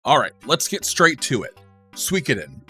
Alright, let's get straight to it. Suikoden.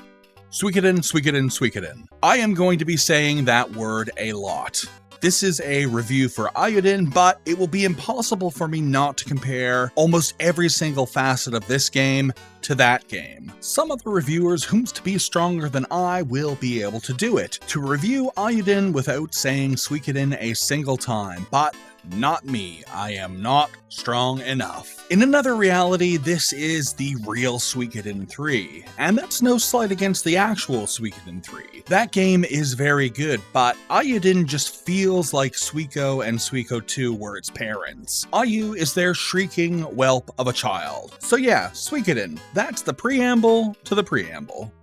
Suikoden, Suikoden, Suikoden. I am going to be saying that word a lot. This is a review for Eiyuden, but it will be impossible for me not to compare almost every single facet of this game to that game. Some of the reviewers whom's to be stronger than I will be able to do it. To review Eiyuden without saying Suikoden a single time, but not me. I am not strong enough. In another reality, this is the real Suikoden 3, and that's no slight against the actual Suikoden 3. That game is very good, but Eiyuden just feels like Suiko and Suiko 2 were its parents. Ayu is their shrieking whelp of a child. So yeah, Suikoden. That's the preamble to the preamble.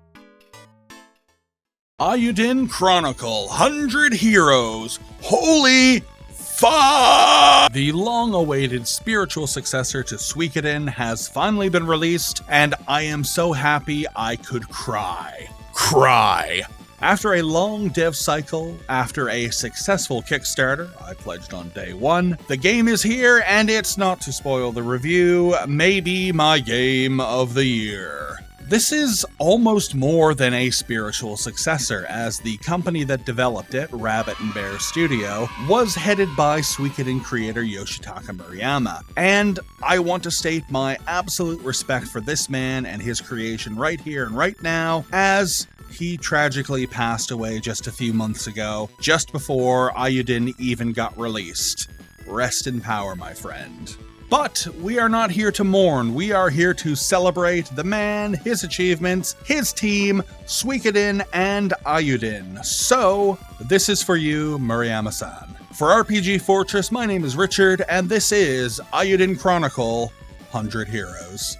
Eiyuden Chronicle 100 Heroes. Holy fuck! The long-awaited spiritual successor to Suikoden has finally been released, and I am so happy I could cry. Cry! After a long dev cycle, after a successful Kickstarter, I pledged on day one, the game is here, and it's not to spoil the review, maybe my game of the year. This is almost more than a spiritual successor, as the company that developed it, Rabbit and Bear Studio, was headed by Suikoden creator Yoshitaka Murayama, and I want to state my absolute respect for this man and his creation right here and right now, as he tragically passed away just a few months ago, just before Eiyuden even got released. Rest in power, my friend. But we are not here to mourn, we are here to celebrate the man, his achievements, his team, Suikoden, and Eiyuden. So, this is for you, Murayama-san. For RPG Fortress, my name is Richard, and this is Eiyuden Chronicle 100 Heroes.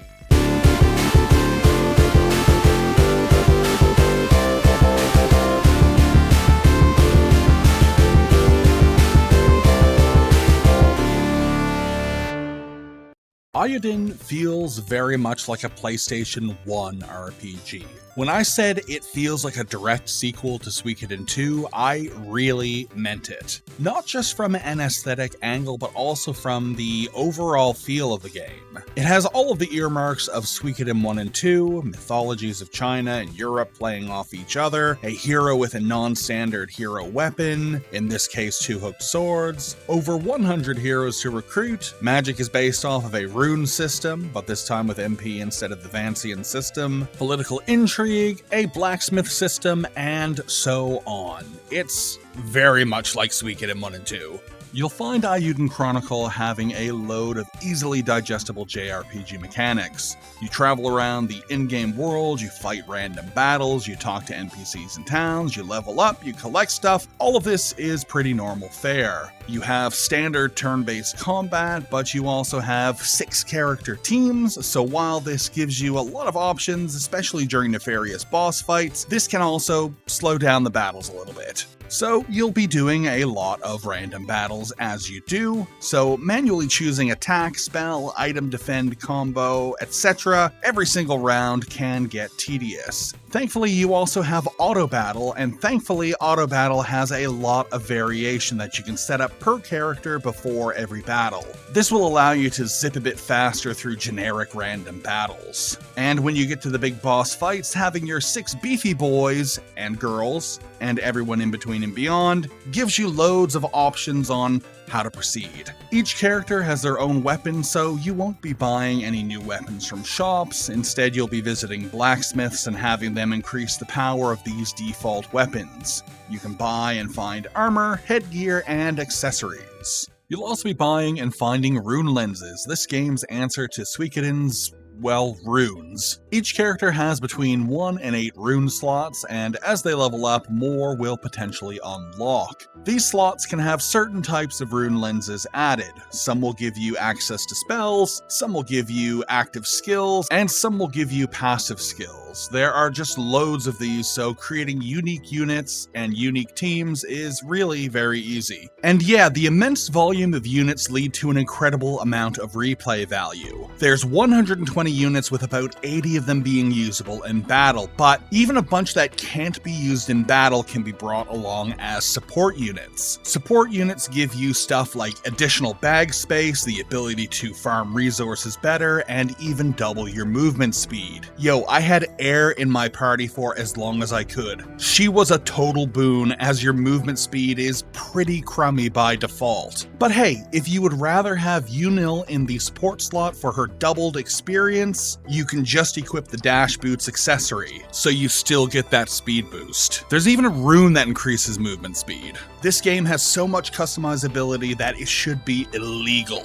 Eiyuden feels very much like a PlayStation 1 RPG. When I said it feels like a direct sequel to Suikoden 2, I really meant it. Not just from an aesthetic angle, but also from the overall feel of the game. It has all of the earmarks of Suikoden 1 and 2, mythologies of China and Europe playing off each other, a hero with a non-standard hero weapon, in this case 2 hooked swords, over 100 heroes to recruit, magic is based off of a rune system, but this time with MP instead of the Vancian system, political intrigue, a blacksmith system, and so on. It's very much like Suikoden 1 and 2. You'll find Eiyuden Chronicle having a load of easily digestible JRPG mechanics. You travel around the in-game world, you fight random battles, you talk to NPCs in towns, you level up, you collect stuff. All of this is pretty normal fare. You have standard turn-based combat, but you also have 6 character teams, so while this gives you a lot of options, especially during nefarious boss fights, this can also slow down the battles a little bit. So you'll be doing a lot of random battles as you do, so manually choosing attack, spell, item, defend, combo, etc. every single round can get tedious. Thankfully, you also have auto battle, and thankfully auto battle has a lot of variation that you can set up per character before every battle. This will allow you to zip a bit faster through generic random battles. And when you get to the big boss fights, having your 6 beefy boys and girls, and everyone in between and beyond, gives you loads of options on how to proceed. Each character has their own weapon, so you won't be buying any new weapons from shops. Instead, you'll be visiting blacksmiths and having them increase the power of these default weapons. You can buy and find armor, headgear, and accessories. You'll also be buying and finding rune lenses, this game's answer to Suikoden's, well, runes. Each character has between 1 and 8 rune slots, and as they level up, more will potentially unlock. These slots can have certain types of rune lenses added. Some will give you access to spells, some will give you active skills, and some will give you passive skills. There are just loads of these, so creating unique units and unique teams is really very easy. And yeah, the immense volume of units lead to an incredible amount of replay value. There's 120 20 units with about 80 of them being usable in battle, but even a bunch that can't be used in battle can be brought along as support units. Support units give you stuff like additional bag space, the ability to farm resources better, and even double your movement speed. Yo, I had Air in my party for as long as I could. She was a total boon, as your movement speed is pretty crummy by default. But hey, if you would rather have Unil in the support slot for her doubled experience, you can just equip the Dash Boots accessory, so you still get that speed boost. There's even a rune that increases movement speed. This game has so much customizability that it should be illegal.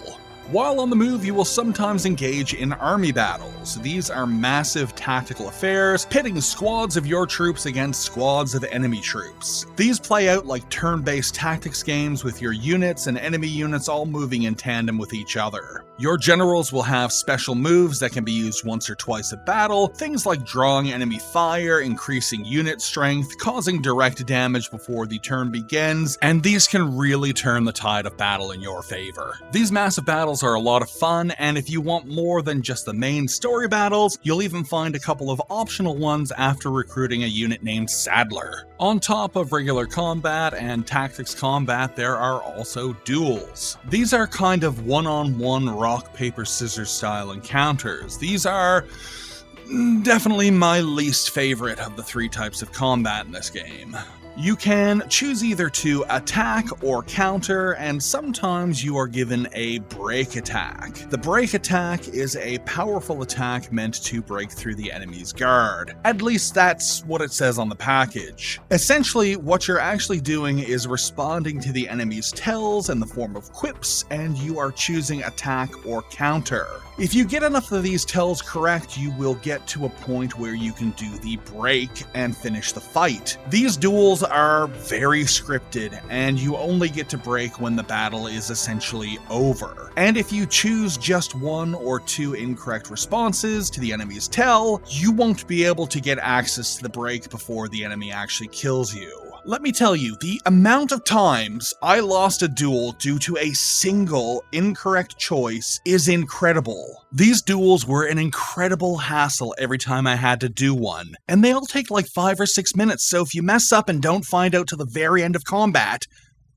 While on the move, you will sometimes engage in army battles. These are massive tactical affairs, pitting squads of your troops against squads of enemy troops. These play out like turn-based tactics games with your units and enemy units all moving in tandem with each other. Your generals will have special moves that can be used once or twice a battle, things like drawing enemy fire, increasing unit strength, causing direct damage before the turn begins, and these can really turn the tide of battle in your favor. These massive battles are a lot of fun, and if you want more than just the main story battles, you'll even find a couple of optional ones after recruiting a unit named Sadler. On top of regular combat and tactics combat, there are also duels. These are kind of one-on-one rock, paper, scissors style encounters. These are definitely my least favorite of the three types of combat in this game. You can choose either to attack or counter, and sometimes you are given a break attack. The break attack is a powerful attack meant to break through the enemy's guard. At least that's what it says on the package. Essentially, what you're actually doing is responding to the enemy's tells in the form of quips, and you are choosing attack or counter. If you get enough of these tells correct, you will get to a point where you can do the break and finish the fight. These duels are very scripted, and you only get to break when the battle is essentially over. And if you choose just one or two incorrect responses to the enemy's tell, you won't be able to get access to the break before the enemy actually kills you. Let me tell you, the amount of times I lost a duel due to a single incorrect choice is incredible. These duels were an incredible hassle every time I had to do one, and they all take like 5 or 6 minutes, so if you mess up and don't find out till the very end of combat,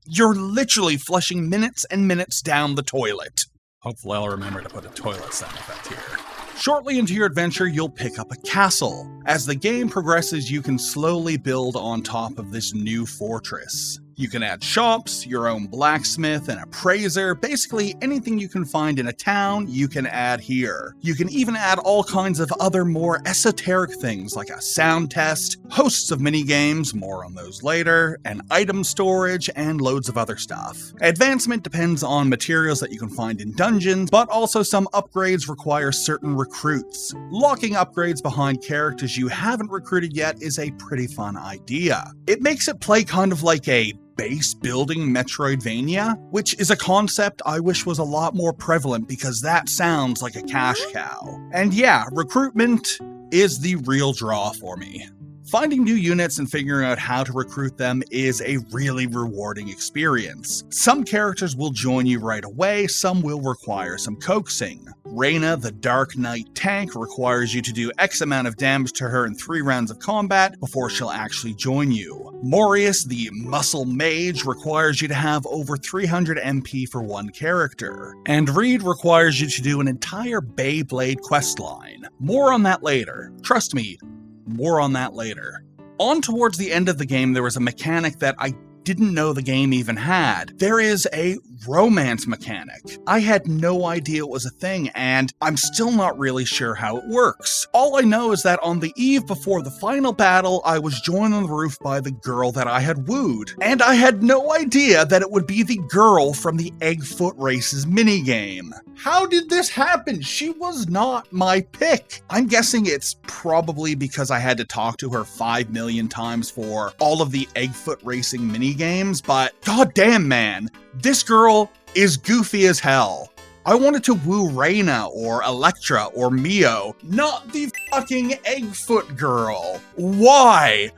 you're literally flushing minutes and minutes down the toilet. Hopefully I'll remember to put a toilet sound effect here. Shortly into your adventure, you'll pick up a castle. As the game progresses, you can slowly build on top of this new fortress. You can add shops, your own blacksmith, an appraiser, basically anything you can find in a town, you can add here. You can even add all kinds of other more esoteric things like a sound test, hosts of minigames, more on those later, an item storage, and loads of other stuff. Advancement depends on materials that you can find in dungeons, but also some upgrades require certain recruits. Locking upgrades behind characters you haven't recruited yet is a pretty fun idea. It makes it play kind of like a base building Metroidvania, which is a concept I wish was a lot more prevalent because that sounds like a cash cow. And yeah, recruitment is the real draw for me. Finding new units and figuring out how to recruit them is a really rewarding experience. Some characters will join you right away, some will require some coaxing. Reyna, the Dark Knight tank, requires you to do X amount of damage to her in 3 rounds of combat before she'll actually join you. Morius, the Muscle Mage, requires you to have over 300 MP for one character. And Reed requires you to do an entire Beyblade questline. More on that later. Trust me, more on that later. On towards the end of the game, there was a mechanic that I didn't know the game even had. There is a romance mechanic. I had no idea it was a thing, and I'm still not really sure how it works. All I know is that on the eve before the final battle, I was joined on the roof by the girl that I had wooed, and I had no idea that it would be the girl from the Egg Foot Races minigame. How did this happen? She was not my pick. I'm guessing it's probably because I had to talk to her 5 million times for all of the Egg Foot Racing minigames, but goddamn man, this girl is goofy as hell. I wanted to woo Reyna or Electra or Mio, not the fucking Eggfoot girl. Why?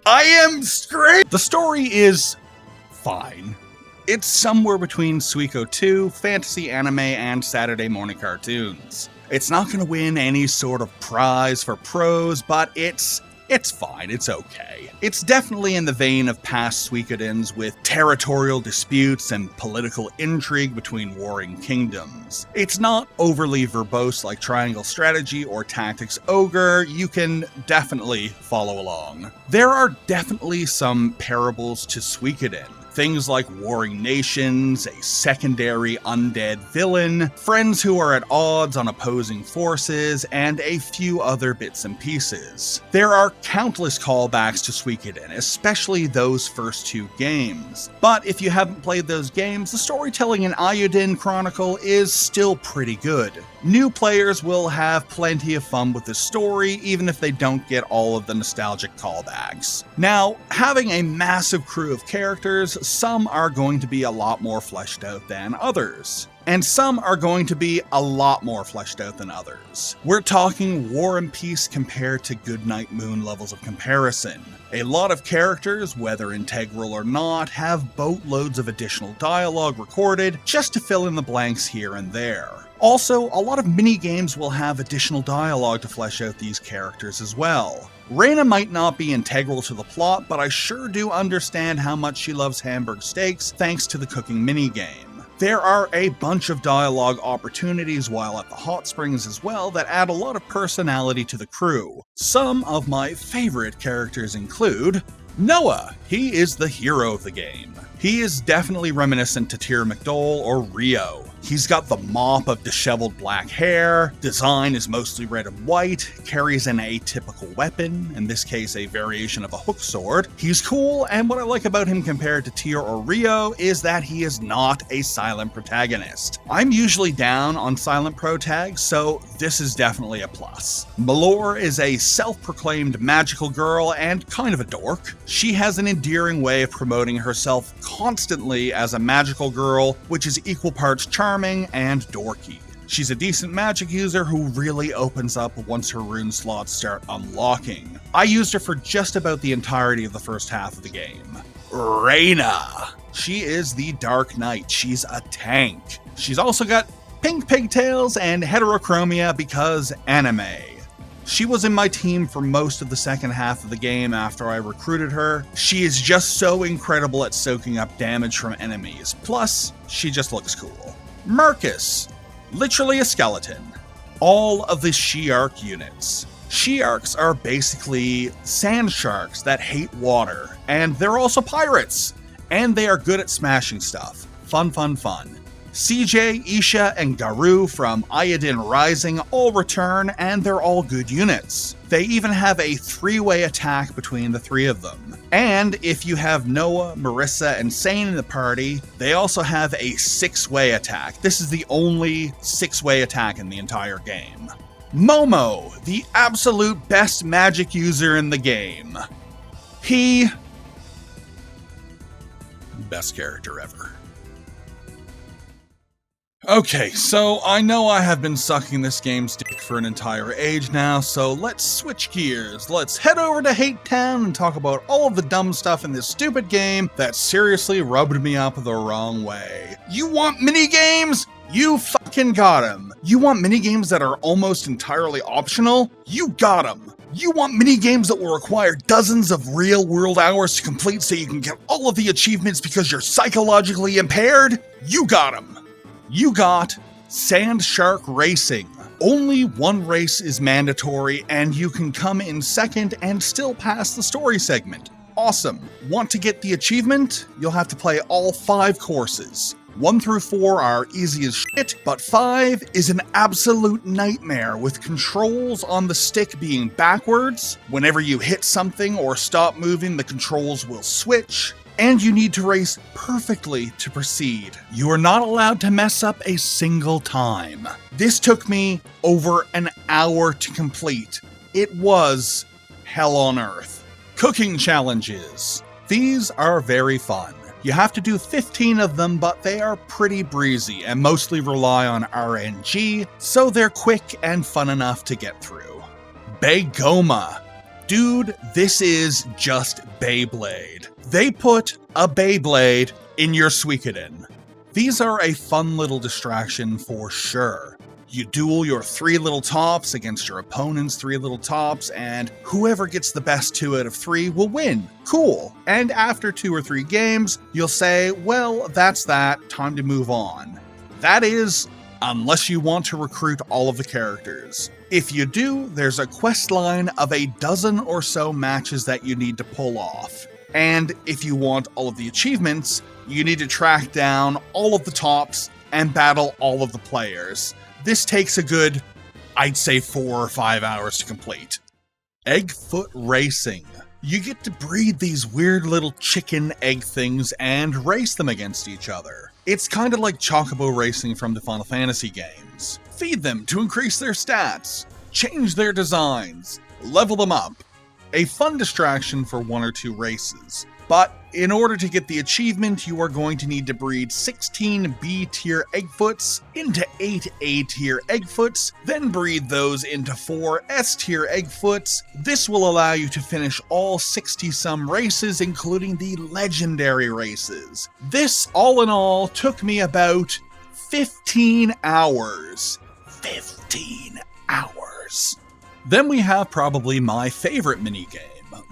I am scraped. The story is fine. It's somewhere between Suikoden 2, fantasy anime, and Saturday morning cartoons. It's not going to win any sort of prize for pros, but it's fine, it's okay. It's definitely in the vein of past suikodens with territorial disputes and political intrigue between warring kingdoms. It's not overly verbose like Triangle Strategy or Tactics Ogre, you can definitely follow along. There are definitely some parables to suikoden. Things like warring nations, a secondary undead villain, friends who are at odds on opposing forces, and a few other bits and pieces. There are countless callbacks to Suikoden, especially those first two games. But if you haven't played those games, the storytelling in Eiyuden Chronicle is still pretty good. New players will have plenty of fun with the story, even if they don't get all of the nostalgic callbacks. Now, having a massive crew of characters, some are going to be a lot more fleshed out than others. And some are going to be a lot more fleshed out than others. We're talking War and Peace compared to Goodnight Moon levels of comparison. A lot of characters, whether integral or not, have boatloads of additional dialogue recorded just to fill in the blanks here and there. Also, a lot of mini-games will have additional dialogue to flesh out these characters as well. Reina might not be integral to the plot, but I sure do understand how much she loves Hamburg steaks thanks to the cooking minigame. There are a bunch of dialogue opportunities while at the hot springs as well that add a lot of personality to the crew. Some of my favorite characters include Noah. He is the hero of the game. He is definitely reminiscent to Tyr McDowell or Rio. He's got the mop of disheveled black hair, design is mostly red and white, carries an atypical weapon, in this case a variation of a hook sword. He's cool, and what I like about him compared to Tyr or Rio is that he is not a silent protagonist. I'm usually down on silent protags, so this is definitely a plus. Malor is a self-proclaimed magical girl and kind of a dork. She has an endearing way of promoting herself constantly as a magical girl, which is equal parts charming and dorky. She's a decent magic user who really opens up once her rune slots start unlocking. I used her for just about the entirety of the first half of the game. Reina. She is the Dark Knight. She's a tank. She's also got pink pigtails and heterochromia because anime. She was in my team for most of the second half of the game after I recruited her. She is just so incredible at soaking up damage from enemies. Plus, she just looks cool. Marcus. Literally a skeleton. All of the She-Arc units. She-Arcs are basically sand sharks that hate water, and they're also pirates. And they are good at smashing stuff. Fun, fun, fun. CJ, Isha, and Garu from Eiyuden Rising all return, and they're all good units. They even have a 3-way attack between the 3 of them. And if you have Noah, Marissa, and Sane in the party, they also have a 6-way attack. This is the only 6-way attack in the entire game. Momo, the absolute best magic user in the game. Best character ever. Okay, so I know I have been sucking this game's dick for an entire age now, so let's switch gears. Let's head over to Hate Town and talk about all of the dumb stuff in this stupid game that seriously rubbed me up the wrong way. You want minigames? You fucking got them. You want minigames that are almost entirely optional? You got them. You want minigames that will require dozens of real-world hours to complete so you can get all of the achievements because you're psychologically impaired? You got them. You got Sand Shark Racing. Only one race is mandatory, and you can come in second and still pass the story segment. Awesome. Want to get the achievement? You'll have to play all 5 courses. 1 through 4 are easy as shit, but 5 is an absolute nightmare with controls on the stick being backwards. Whenever you hit something or stop moving, the controls will switch. And you need to race perfectly to proceed. You are not allowed to mess up a single time. This took me over an hour to complete. It was hell on earth. Cooking challenges. These are very fun. You have to do 15 of them, but they are pretty breezy and mostly rely on RNG, so they're quick and fun enough to get through. Baygoma. Dude, this is just Beyblade. They put a Beyblade in your Suikoden. These are a fun little distraction for sure. You duel your 3 little tops against your opponent's 3 little tops, and whoever gets the best 2 out of 3 will win. Cool. And after 2 or 3 games, you'll say, well, that's that, time to move on. That is, unless you want to recruit all of the characters. If you do, there's a quest line of a dozen or so matches that you need to pull off. And if you want all of the achievements, you need to track down all of the tops and battle all of the players. This takes a good, I'd say 4 or 5 hours to complete. Eggfoot Racing. You get to breed these weird little chicken egg things and race them against each other. It's kind of like Chocobo Racing from the Final Fantasy games. Feed them to increase their stats, change their designs, level them up. A fun distraction for 1 or 2 races. But in order to get the achievement, you are going to need to breed 16 B-tier Eggfoots into 8 A-tier Eggfoots, then breed those into 4 S-tier Eggfoots. This will allow you to finish all 60-some races, including the legendary races. This, all in all, took me about 15 hours. 15 hours. Then we have probably my favorite minigame,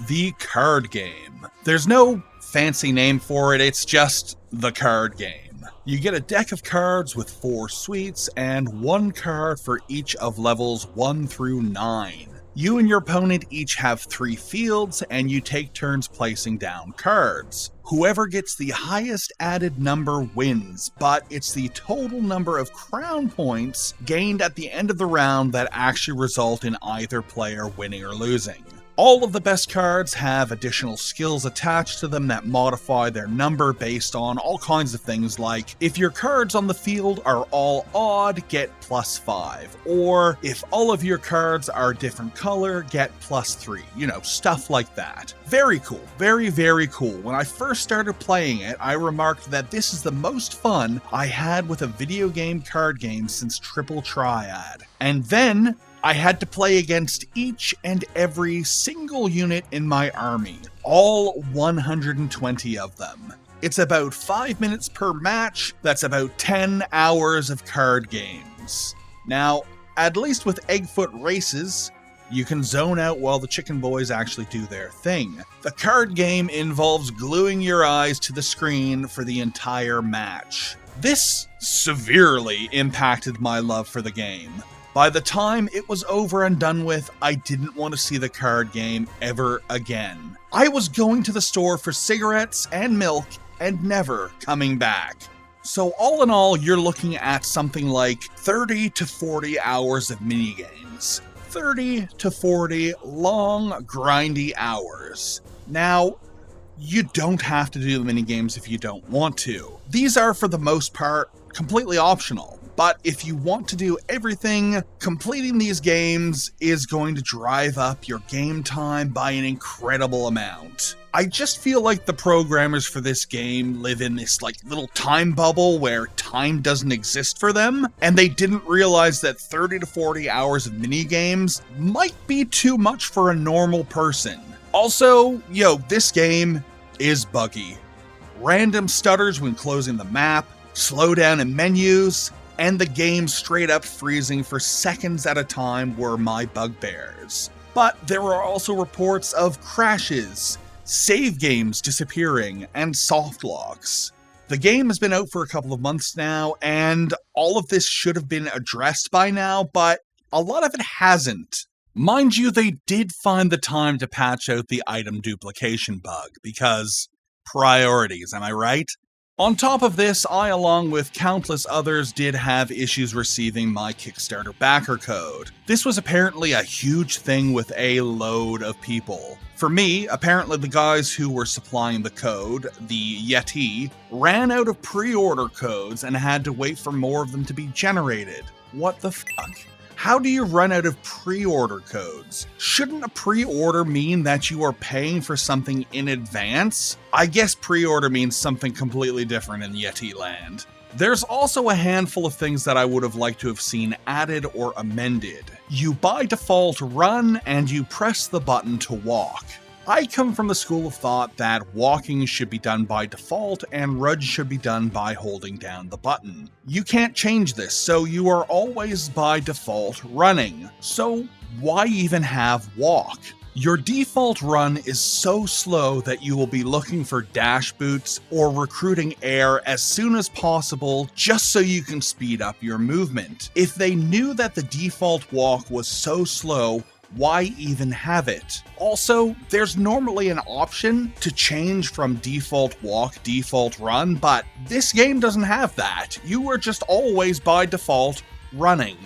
the card game. There's no fancy name for it, it's just the card game. You get a deck of cards with 4 suites and 1 card for each of levels 1 through 9. You and your opponent each have 3 fields, and you take turns placing down cards. Whoever gets the highest added number wins, but it's the total number of crown points gained at the end of the round that actually result in either player winning or losing. All of the best cards have additional skills attached to them that modify their number based on all kinds of things, like if your cards on the field are all odd, get +5, or if all of your cards are a different color, get +3, stuff like that. Very cool, very, very cool. When I first started playing it, I remarked that this is the most fun I had with a video game card game since Triple Triad. And then I had to play against each and every single unit in my army, all 120 of them. It's about 5 minutes per match, that's about 10 hours of card games. Now, at least with Eggfoot races, you can zone out while the chicken boys actually do their thing. The card game involves gluing your eyes to the screen for the entire match. This severely impacted my love for the game. By the time it was over and done with, I didn't want to see the card game ever again. I was going to the store for cigarettes and milk and never coming back. So all in all, you're looking at something like 30 to 40 hours of minigames. 30 to 40 long, grindy hours. Now, you don't have to do the minigames if you don't want to. These are, for the most part, completely optional. But if you want to do everything, completing these games is going to drive up your game time by an incredible amount. I just feel like the programmers for this game live in this little time bubble where time doesn't exist for them, and they didn't realize that 30 to 40 hours of minigames might be too much for a normal person. Also, this game is buggy. Random stutters when closing the map, slowdown in menus, and the game straight up freezing for seconds at a time were my bugbears. But there are also reports of crashes, save games disappearing, and soft locks. The game has been out for a couple of months now, and all of this should have been addressed by now, but a lot of it hasn't. Mind you, they did find the time to patch out the item duplication bug, because priorities, am I right? On top of this, I, along with countless others, did have issues receiving my Kickstarter backer code. This was apparently a huge thing with a load of people. For me, apparently the guys who were supplying the code, the Yeti, ran out of pre-order codes and had to wait for more of them to be generated. What the fuck? How do you run out of pre-order codes? Shouldn't a pre-order mean that you are paying for something in advance? I guess pre-order means something completely different in Yeti land. There's also a handful of things that I would have liked to have seen added or amended. You by default run and you press the button to walk. I come from the school of thought that walking should be done by default and runs should be done by holding down the button. You can't change this, so you are always by default running. So why even have walk? Your default run is so slow that you will be looking for dash boots or recruiting air as soon as possible just so you can speed up your movement. If they knew that the default walk was so slow, why even have it? Also, there's normally an option to change from default walk, default run, but this game doesn't have that. You are just always by default running.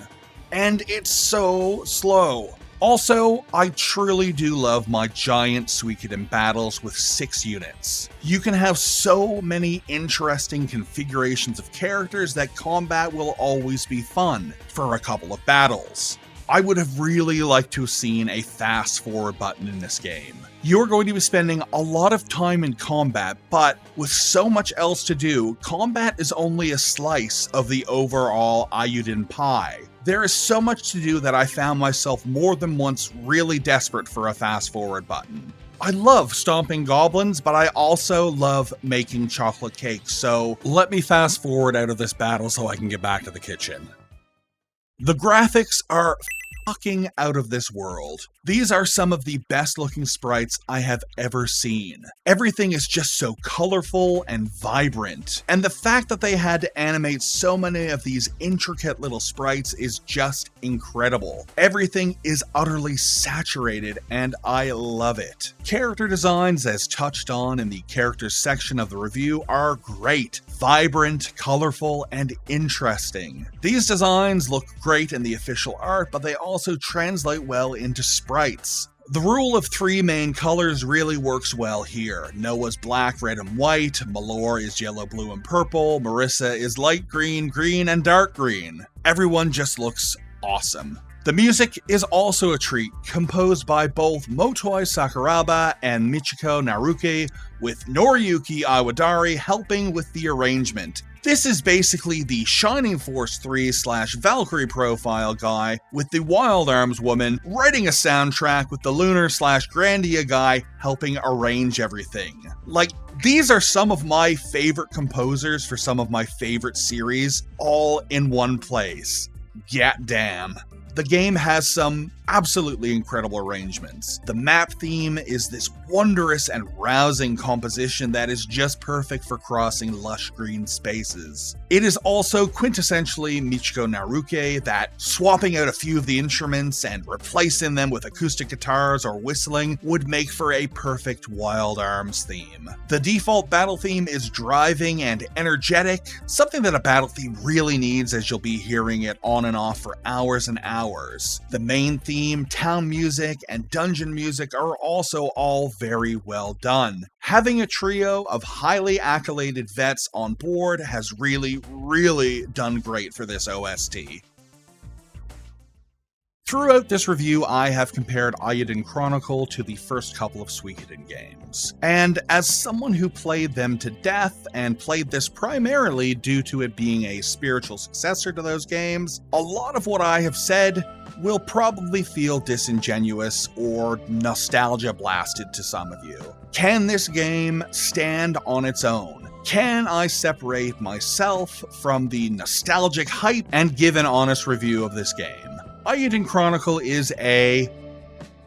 And it's so slow. Also, I truly do love my giant suikoden battles with 6 units. You can have so many interesting configurations of characters that combat will always be fun for a couple of battles. I would have really liked to have seen a fast forward button in this game. You're going to be spending a lot of time in combat, but with so much else to do, combat is only a slice of the overall Eiyuden pie. There is so much to do that I found myself more than once really desperate for a fast forward button. I love stomping goblins, but I also love making chocolate cakes, so let me fast forward out of this battle so I can get back to the kitchen. The graphics are fucking out of this world. These are some of the best looking sprites I have ever seen. Everything is just so colorful and vibrant, and the fact that they had to animate so many of these intricate little sprites is just incredible. Everything is utterly saturated and I love it. Character designs, as touched on in the characters section of the review, are great, vibrant, colorful, and interesting. These designs look great in the official art, but they also translate well into sprites. The rule of 3 main colors really works well here. Noah's black, red, and white, Malor is yellow, blue, and purple, Marissa is light green, green, and dark green. Everyone just looks awesome. The music is also a treat, composed by both Motoi Sakuraba and Michiko Naruki, with Noriyuki Iwadari helping with the arrangement. This is basically the Shining Force 3/Valkyrie profile guy with the Wild Arms woman writing a soundtrack with the Lunar/Grandia guy helping arrange everything. Like, these are some of my favorite composers for some of my favorite series, all in one place. Damn. The game has some absolutely incredible arrangements. The map theme is this wondrous and rousing composition that is just perfect for crossing lush green spaces. It is also quintessentially Michiko Naruki, that swapping out a few of the instruments and replacing them with acoustic guitars or whistling would make for a perfect Wild Arms theme. The default battle theme is driving and energetic, something that a battle theme really needs, as you'll be hearing it on and off for hours and hours. The main theme, town music, and dungeon music are also all very well done. Having a trio of highly accoladed vets on board has really done great for this OST. Throughout this review, I have compared Eiyuden Chronicle to the first couple of Suikoden games. And as someone who played them to death, and played this primarily due to it being a spiritual successor to those games, a lot of what I have said will probably feel disingenuous or nostalgia blasted to some of you. Can this game stand on its own? Can I separate myself from the nostalgic hype and give an honest review of this game? Eiyuden Chronicle is a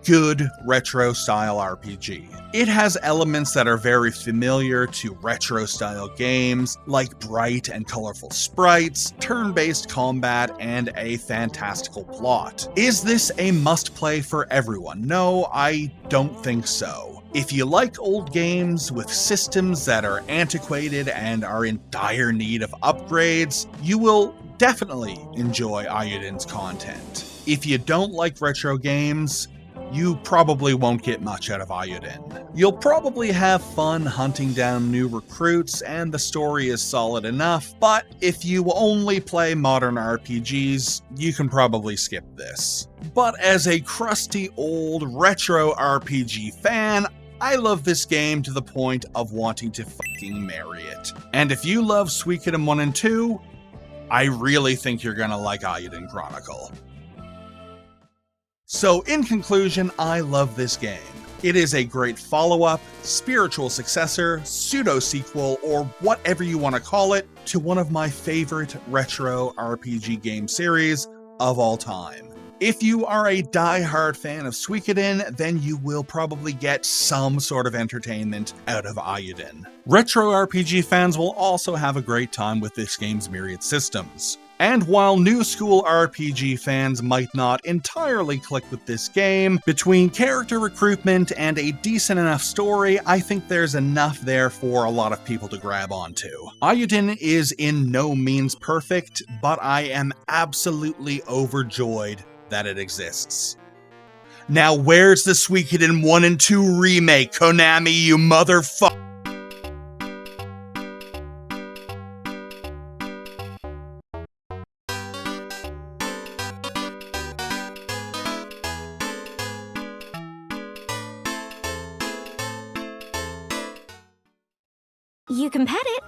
good retro-style RPG. It has elements that are very familiar to retro-style games, like bright and colorful sprites, turn-based combat, and a fantastical plot. Is this a must-play for everyone? No, I don't think so. If you like old games with systems that are antiquated and are in dire need of upgrades, you will definitely enjoy Eiyuden's content. If you don't like retro games, you probably won't get much out of Eiyuden. You'll probably have fun hunting down new recruits, and the story is solid enough, but if you only play modern RPGs, you can probably skip this. But as a crusty old retro RPG fan, I love this game to the point of wanting to fucking marry it. And if you love Suikoden 1 and 2, I really think you're gonna like Eiyuden Chronicle. So in conclusion, I love this game. It is a great follow-up, spiritual successor, pseudo-sequel, or whatever you want to call it, to one of my favorite retro RPG game series of all time. If you are a die-hard fan of Suikoden, then you will probably get some sort of entertainment out of Eiyuden. Retro RPG fans will also have a great time with this game's myriad systems. And while new school RPG fans might not entirely click with this game, between character recruitment and a decent enough story, I think there's enough there for a lot of people to grab onto. Eiyuden is in no means perfect, but I am absolutely overjoyed that it exists. Now where's the Suikoden 1 and 2 remake, Konami, you motherfucker? You can pet it.